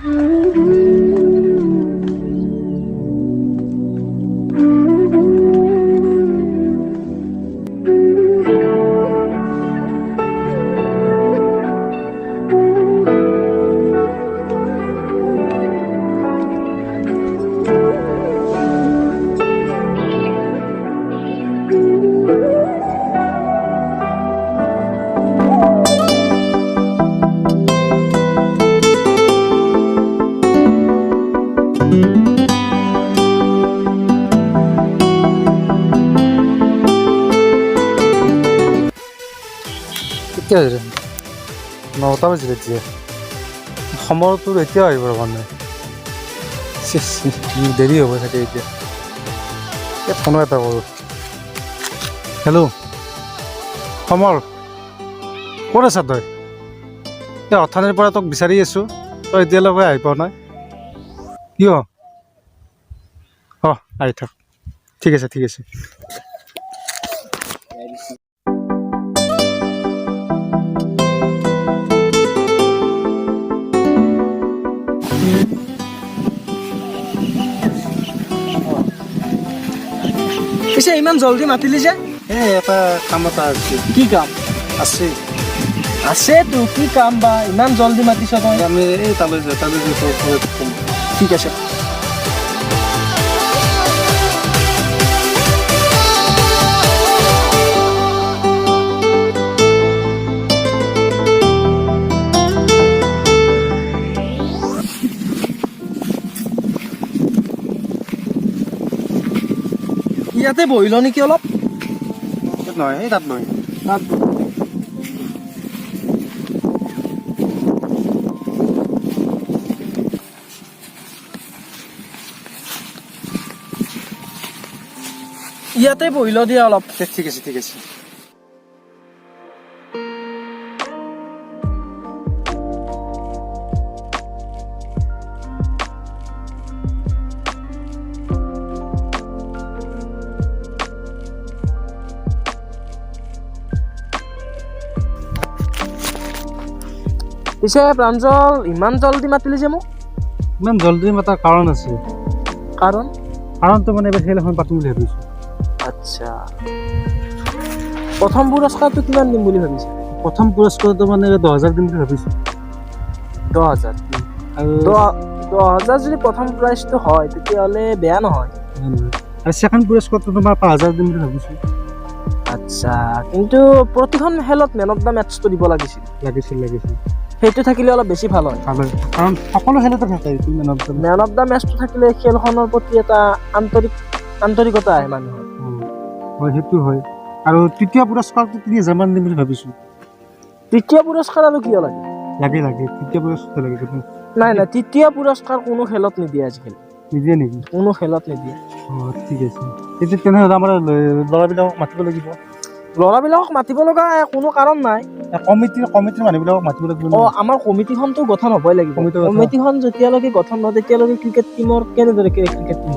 কেতিয়া আহিলে 9টা বাজিলে এতিয়া সময়টো এতিয়া আহিব মানে দেৰি হ'ব চাগে এতিয়া ফোন এটা কৰোঁ হেল্ল' সমৰ ক'ত আছা তই এই অথনিৰ পৰা তোক বিচাৰি আছোঁ তই এতিয়ালৈকে আহি পোৱা নাই কিয় আহি থাক ঠিক আছে পিছে ইমান জলদি মাতিলি যে এটা কাম এটা আছে কি কাম আছে তো কি কাম বা ইমান জলদি মাতিছ তই আমি এই তালৈ ঠিক আছে ইয়াতে বহিল নেকি অলপ নহয় এই তাত নহয় ইয়াতে বহিল দিয়া অলপ ঠিক আছে পিছে প্ৰাঞ্জল ইমান জলদি মাতিলি যে মোক ইমান জলদি মাতাৰ কাৰণ আছে কাৰণটো মানে এবাৰ খেল এখন পাতিম বুলি ভাবিছোঁ আচ্ছা প্ৰথম পুৰস্কাৰটো কিমান দিম বুলি ভাবিছে প্ৰথম পুৰস্কাৰটো মানে 10,000 দিম বুলি ভাবিছোঁ 10,000 আৰু 10,000 যদি প্ৰথম প্ৰাইজটো হয় তেতিয়াহ'লে বেয়া নহয় আৰু ছেকেণ্ড পুৰস্কাৰটো তোমাৰ 5,000 দিম বুলি ভাবিছোঁ আচ্ছা কিন্তু প্ৰতিখন খেলত মেন অফ দ্য মেটচটো দিব লাগিছিল সেইটো থাকিলে অলপ বেছি ভাল হয় কাৰণ সকলো খেলতে থাকে মেন অফ দ্য মেটচটো থাকিলে খেলখনৰ প্ৰতি এটা আন্তৰিকতা আহে মানুহৰ হয় সেইটো হয় আৰু তৃতীয় পুৰস্কাৰটো 3,000 মান দিম বুলি ভাবিছোঁ তৃতীয় পুৰস্কাৰ আৰু কিয় লাগে তৃতীয় পুৰস্কাৰ লাগে নাই তৃতীয় পুৰস্কাৰ কোনো খেলত নিদিয়ে আজিকালি নিদিয়ে নেকি কোনো খেলত নিদিয়ে ঠিক আছে এতিয়া তেনেহ'লে আমাৰ ল'ৰাবিলাকক মাতিব লাগিব ল'ৰাবিলাকক মাতিব লগা কোনো কাৰণ নাই কমিটিৰ মানুহবিলাকক মাতিব লাগিব আমাৰ কমিটিখনটো গঠন হ'বই লাগিব কমিটিখন যেতিয়ালৈকে গঠন নহয় তেতিয়ালৈকে ক্ৰিকেট টিমৰ কেনেদৰে ক্ৰিকেট টিম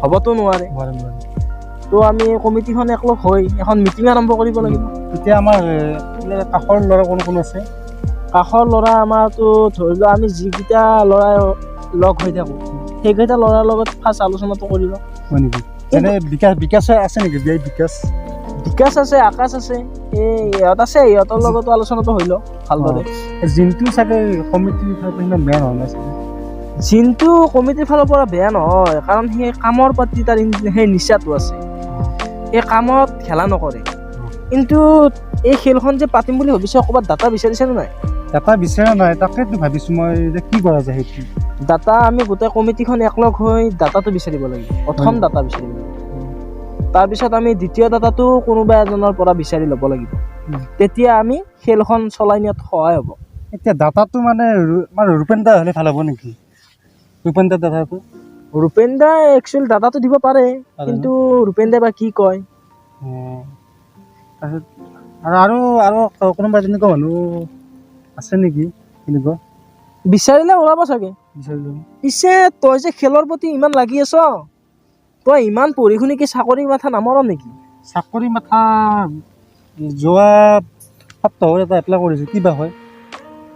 হ'বতো নোৱাৰে তো আমি কমিটিখন একলগ হৈ এখন মিটিং আৰম্ভ কৰিব লাগিব এতিয়া আমাৰ কাষৰ ল'ৰা কোন আছে কাষৰ ল'ৰা আমাৰতো ধৰি লোৱা আমি যিকেইটা ল'ৰাই লগ হৈ থাকোঁ সেইকেইটা ল'ৰাৰ লগত ফাৰ্ষ্ট আলোচনাটো কৰিব হয় নেকি এনে বিকাশ আছে নেকি বিকাশ আছে আকাশ আছে ইহঁত আছে ইহঁতৰ লগতো আলোচনাটো হৈ লওক ভালদৰে জিন্তু চাগে কমিটিৰ ফালৰ পৰা বেয়া হোৱা নাই চাগে জিন্তু কমিটিৰ ফালৰ পৰা বেয়া নহয় কাৰণ সেই কামৰ প্ৰতি তাৰ সেই নিচাটো আছে এই কামত খেলা নকৰে কিন্তু এই খেলখন যে পাতিম বুলি ভাবিছে ক'ৰবাত ডাটা বিচাৰিছেনে নাই ডাটা বিচৰা নাই তাকেতো ভাবিছোঁ মই যে কি কৰা যায় সেইটো ডাটা আমি গোটেই কমিটিখন একলগ হৈ ডাটাটো বিচাৰিব লাগিব প্ৰথম ডাটা বিচাৰিব লাগিব তাৰপিছত আমি দ্বিতীয় ডাটাটো কোনোবা এজনৰ পৰা বিচাৰি ল'ব লাগিব তেতিয়া আমি খেলখন চলাই নিয়াত সহায় হ'ব এতিয়া ডাটাটো মানে ৰূপেন দা হ'লে ভাল হ'ব নেকি ৰূপেন দা ডাটাটো ৰূপেন দা একচুৱেলি ডাটাটো দিব পাৰে কিন্তু ৰূপেন দা বা কি কয় আৰু কোনোবা তেনেকুৱা মানুহ আছে নেকি এনেকুৱা বিচাৰিলে ওলাব চাগে পিছে তই যে খেলৰ প্ৰতি ইমান লাগি আছ তই ইমান পঢ়ি শুনি কি চাকৰি মাথা নামৰ নেকি চাকৰি মাথা যোৱা সপ্তাহত এটা এপ্লাই কৰিছোঁ কিবা হয়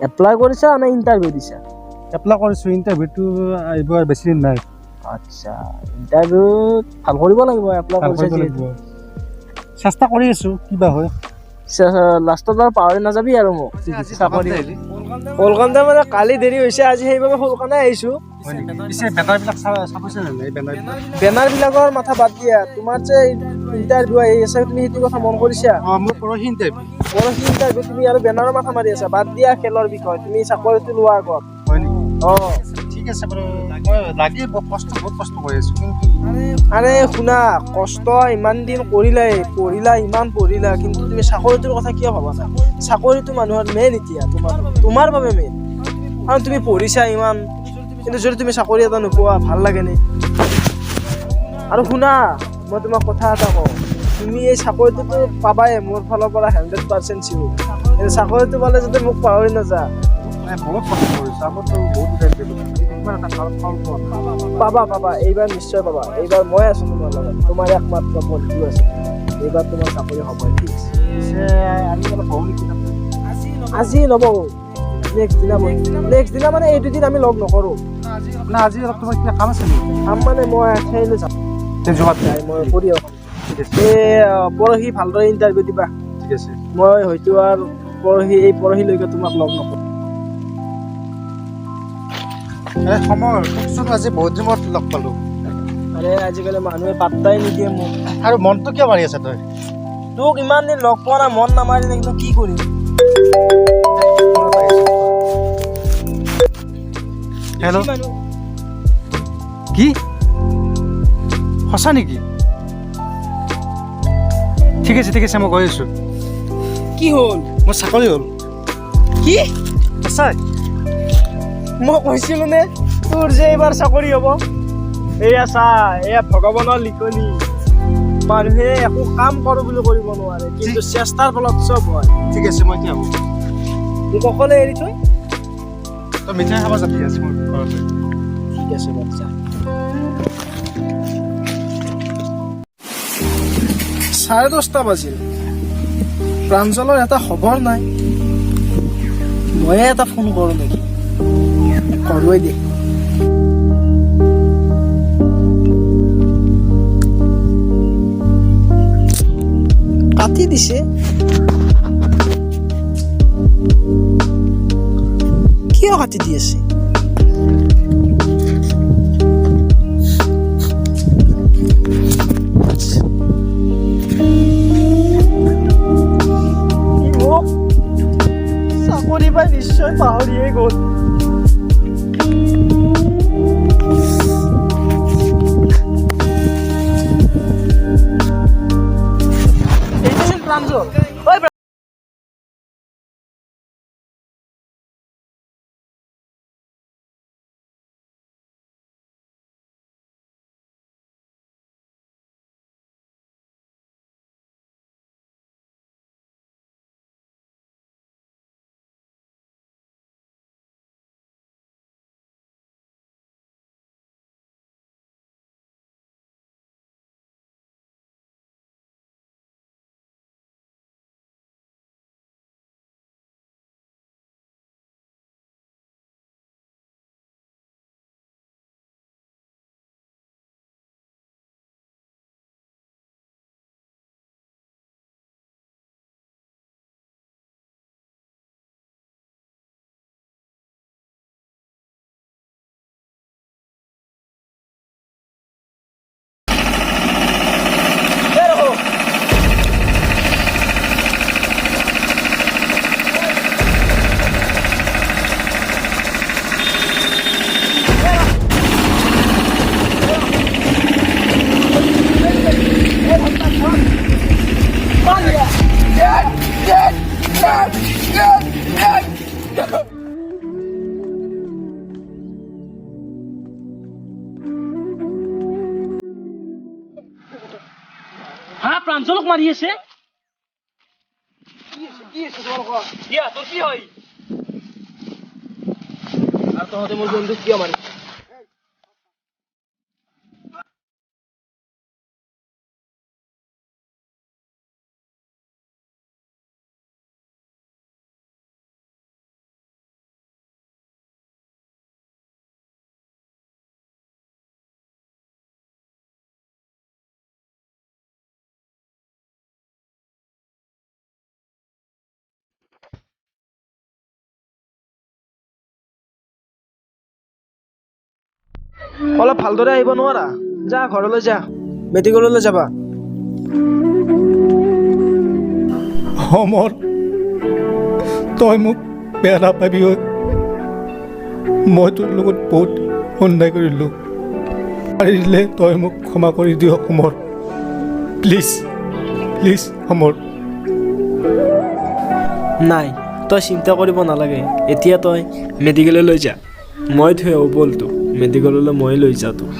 এপ্লাই কৰিছা নে ইণ্টাৰভিউ দিছা এপ্লাই কৰিছোঁ, ইণ্টাৰভিউটো আহিব আৰু বেছি দিন নাই। আচ্ছা, ইণ্টাৰভিউত ভাল কৰিব লাগিব, এপ্লাই ভাল কৰিছে কৰিব যিহেতু। লাগিব। চেষ্টা কৰি আছোঁ, কিবা হয়। লাষ্টত আৰু পাহৰি নাযাবি আৰু মোক আজি চাকৰি। সকামতে আহিলি? কলকাতা মানে কালি দেৰি হৈছে, আজি সেইবাবে সোনকালে আহিছোঁ। হয় নেকি? পিছে বেনাৰবিলাক চাবইছে নে নাই? বেনাৰবিলাক বেনাৰবিলাকৰ মাথা বাদ দিয়া, তোমাৰ যে ইণ্টাৰভিউ আহি আছে, তুমি সেইটো কথা মন কৰিছা? মোৰ পৰহি ইণ্টাৰভিউ। পৰহি ইণ্টাৰভিউ, তুমি আৰু বেনাৰৰ মাথা মাৰি আছা। বাদ দিয়া খেলৰ বিষয়, তুমি চাকৰিটো লোৱা আগত। হয় নেকি? অ', ঠিক আছে বাৰু, মই লাগি বহুত কষ্ট কৰি আছোঁ, কিন্তু আৰে শুনা, কষ্ট ইমান দিন কৰিলাই, পঢ়িলা ইমান পঢ়িলা, কিন্তু তুমি চাকৰিটোৰ কথা কিয় ভবা নাই? চাকৰিটো মানুহৰ মেইন এতিয়া, তোমাৰ বাবে মেইন। কাৰণ তুমি পঢ়িছা ইমান, কিন্তু যদি তুমি চাকৰি এটা নোপোৱা ভাল লাগেনে? আৰু শুনা, মই তোমাক কথা এটা কওঁ, তুমি এই চাকৰিটোতো পাবাই, মোৰ ফালৰ পৰা 100% চিয়ৰ। কিন্তু চাকৰিটো পালে যদি মোক পাহৰি নাযা। বহুত কষ্ট কৰিছোঁ, আমাৰতো বহুত টাইম দিলোঁ, ইমান এটা ভাল ফল পোৱা নাই। পাবা, এইবাৰ নিশ্চয় পাবা। এইবাৰ মই আছো তোমাৰ লগত, তোমাৰ একমাত্ৰ বন্ধু আছে। এইবাৰ তোমাৰ চাকৰি হ'বই ফিক্স। পিছে আমি অলপ বহু নেকি? আজি নবহো, নেক্সট দিনা মানে এই দুদিন আমি লগ নকৰোঁ। আজি অলপ তোমাৰ কিবা কাম আছে নেকি? কাম মানে মই ঠাইলৈ যাম, যোৱাত যাই মই কৰি আহোঁ। ঠিক আছে, পৰহি ভালদৰে ইণ্টাৰভিউ দিবা। ঠিক আছে। মই হয়তো আৰু পৰহিলৈকে তোমাক লগ নকৰোঁ। সময় তোকচোন আজি বহুত দিন মূৰত লগ পালোঁ। আৰে আজিকালি মানুহে পাত্তাই নিদিয়ে মোক। আৰু মনটো কিয় মাৰি আছে তই? তোক ইমান দিন লগ পোৱা নাই, মন নামাৰিলে কিন্তু কি কৰিম? হেল্ল', কি সঁচা নেকি? ঠিক আছে, মই গৈ আছোঁ। কি হ'ল? মোৰ চাকৰি হ'ল। কি? সঁচাই? মই কৈছিলোঁ নে তোৰ যে এইবাৰ চাকৰি হ'ব? এয়া চা, এয়া ভগৱানৰ লিখনি। মানুহে একো কাম কৰোঁ বুলি কৰিব নোৱাৰে, কিন্তু চেষ্টাৰ ফলত চব হয়। ঠিক আছে, মই এতিয়া আহোঁ। মোক অকলে এৰি থৈ? তই মিঠাই খাব যাবি আজি মোৰ ঘৰলৈ। ঠিক আছে বাচ্চা। 10:30 বাজিল, প্ৰাঞ্জলৰ এটা খবৰ নাই। ময়ে এটা ফোন কৰোঁ নেকি? কৰোৱেই দে। কাটি দিছে। কিয় কাটি দি আছে? চাকৰি পাই নিশ্চয় পাহৰিয়ে গ'ল। এইটোচোন প্ৰাঞ্জল। ঐ হা, প্ৰাঞ্জলক মাৰি আছে? কি আছে তোমালোকৰ? তোৰ কি হয়? আৰু তহঁতে মোৰ বন্ধুক কিয় মাৰিছ? অলপ ভালদৰে আহিব নোৱাৰা যা ঘৰলৈ যা মেডিকেললৈ যাবা সমৰ তই মোক বেয়া নাপাবি ঐ মই তোৰ লগত বহুত অন্যায় কৰিলোঁ পাৰিলে তই মোক ক্ষমা কৰি দিয় সমৰ প্লিজ প্লিজ সমৰ নাই তই চিন্তা কৰিব নালাগে এতিয়া তই মেডিকেললৈ যা মই থৈ আহোঁ বলটো মেডিকেললৈ মই লৈ যাওঁ তোক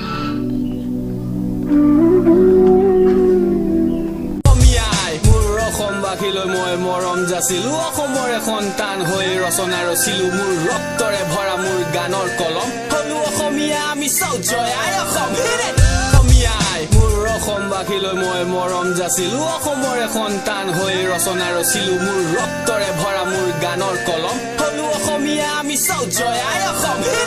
অসমবাসীলৈ মই মৰম যাচিলো অসমৰ এখন টান হৈ ৰচনা ৰচিলো মোৰ ৰক্তৰে ভৰা মোৰ গানৰ কলম হলো অসমীয়া আমি চাউথ জয় আই অসম অসমীয়াই মোৰ অসমবাসীলৈ মই মৰম যাচিলো অসমৰ এখন টান হৈ ৰচনা ৰচিলো মোৰ ৰক্তৰে ভৰা মোৰ গানৰ কলম হলো অসমীয়া আমি চাউথ জয় আই অসম